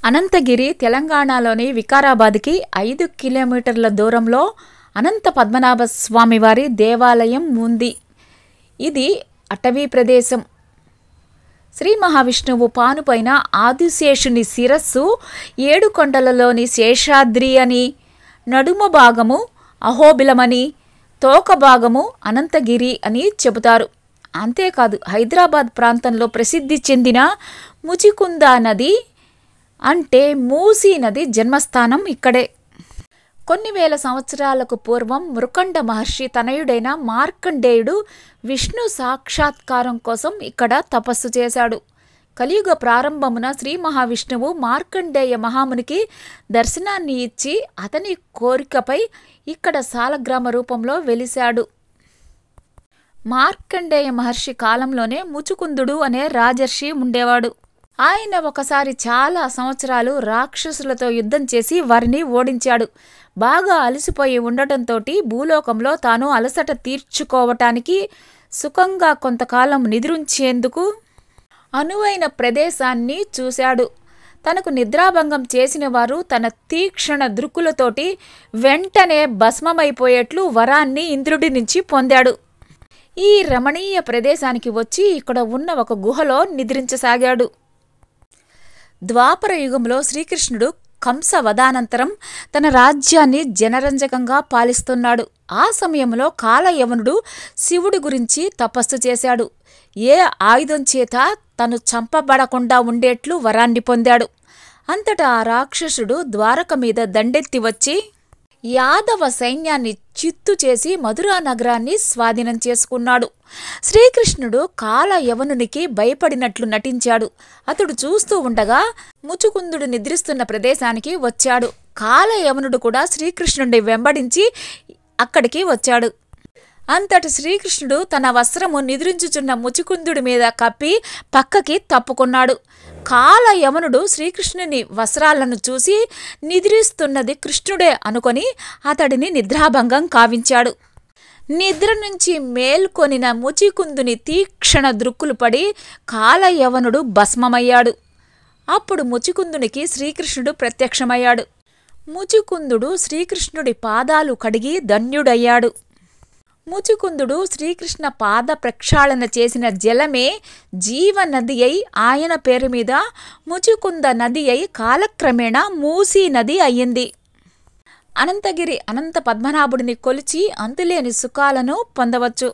అనంతగిరి తెలంగాణలోని వికారాబాద్కి 5 కిలోమీటర్ల దూరంలో అనంత పద్మనాభ స్వామివారి దేవాలయం ఉంది. ఇది అటవీ ప్రదేశం. శ్రీ మహావిష్ణువు పానుపైన ఆదిశేషుని శిరస్సు 7 కొండలలోని శేషాద్రి అని, నడుమ భాగము అహోబిలమని, తోక భాగము అనంతగిరి అని చెబుతారు. అంతేకాదు హైదరాబాద్ ప్రాంతంలో ప్రసిద్ధి చెందిన ముచికుంద నది అంటే మూసీ నది జన్మస్థానం ఇక్కడే. కొన్ని వేల సంవత్సరాలకు పూర్వం మృకండ మహర్షి తనయుడైన మార్కండేయుడు విష్ణు సాక్షాత్కారం కోసం ఇక్కడ తపస్సు చేశాడు. కలియుగ ప్రారంభమున శ్రీ మహావిష్ణువు మార్కండేయ మహామునికి దర్శనాన్ని ఇచ్చి అతని కోరికపై ఇక్కడ సాలగ్రామ రూపంలో వెలిశాడు. మార్కండేయ మహర్షి కాలంలోనే ముచుకుందుడు అనే రాజర్షి ఉండేవాడు. ఆయన ఒకసారి చాలా సంవత్సరాలు రాక్షసులతో యుద్ధం చేసి వారిని ఓడించాడు. బాగా అలసిపోయి ఉండటంతో భూలోకంలో తాను అలసట తీర్చుకోవటానికి సుఖంగా కొంతకాలం నిద్రించేందుకు అనువైన ప్రదేశాన్ని చూశాడు. తనకు నిద్రాభంగం చేసిన వారు తన తీక్షణ దృక్కులతోటి వెంటనే భస్మమైపోయేట్లు వరాన్ని ఇంద్రుడి నుంచి పొందాడు. ఈ రమణీయ ప్రదేశానికి వచ్చి ఇక్కడ ఉన్న ఒక గుహలో నిద్రించసాగాడు. ద్వాపర యుగంలో శ్రీకృష్ణుడు కంస వధానంతరం తన రాజ్యాన్ని జనరంజకంగా పాలిస్తున్నాడు. ఆ సమయంలో కాలయవనుడు శివుడి గురించి తపస్సు చేశాడు. ఏ ఆయుధం చేత తను చంపబడకుండా ఉండేట్లు వరాన్ని పొందాడు. అంతటా ఆ రాక్షసుడు ద్వారక మీద దండెత్తి వచ్చి యాదవ సైన్యాన్ని చిత్తు చేసి మధురా నగరాన్ని స్వాధీనం చేసుకున్నాడు. శ్రీకృష్ణుడు కాలయవనునికి భయపడినట్లు నటించాడు. అతడు చూస్తూ ఉండగా ముచుకుందుడు నిద్రిస్తున్న ప్రదేశానికి వచ్చాడు. కాలయవనుడు కూడా శ్రీకృష్ణుడిని వెంబడించి అక్కడికి వచ్చాడు. అంతటి శ్రీకృష్ణుడు తన వస్త్రము నిద్రించుచున్న ముచుకుందుడి మీద కప్పి పక్కకి తప్పుకున్నాడు. కాలయవనుడు శ్రీకృష్ణుని వస్త్రాలను చూసి నిద్రిస్తున్నది కృష్ణుడే అనుకొని అతడిని నిద్రాభంగం కావించాడు. నిద్ర నుంచి మేల్కొనిన ముచికుందుని తీక్షణ దృక్కులు పడి కాలయవనుడు భస్మమయ్యాడు. అప్పుడు ముచికుందునికి శ్రీకృష్ణుడు ప్రత్యక్షమయ్యాడు. ముచికుందుడు శ్రీకృష్ణుడి పాదాలు కడిగి ధన్యుడయ్యాడు. ముచికుందుడు శ్రీకృష్ణ పాద ప్రక్షాళన చేసిన జలమే జీవనది అయి ఆయన పేరు మీద ముచికుంద నది అయి కాలక్రమేణా మూసీ నది అయ్యింది. అనంతగిరి అనంత పద్మనాభుడిని కొలిచి అంతులేని సుఖాలను పొందవచ్చు.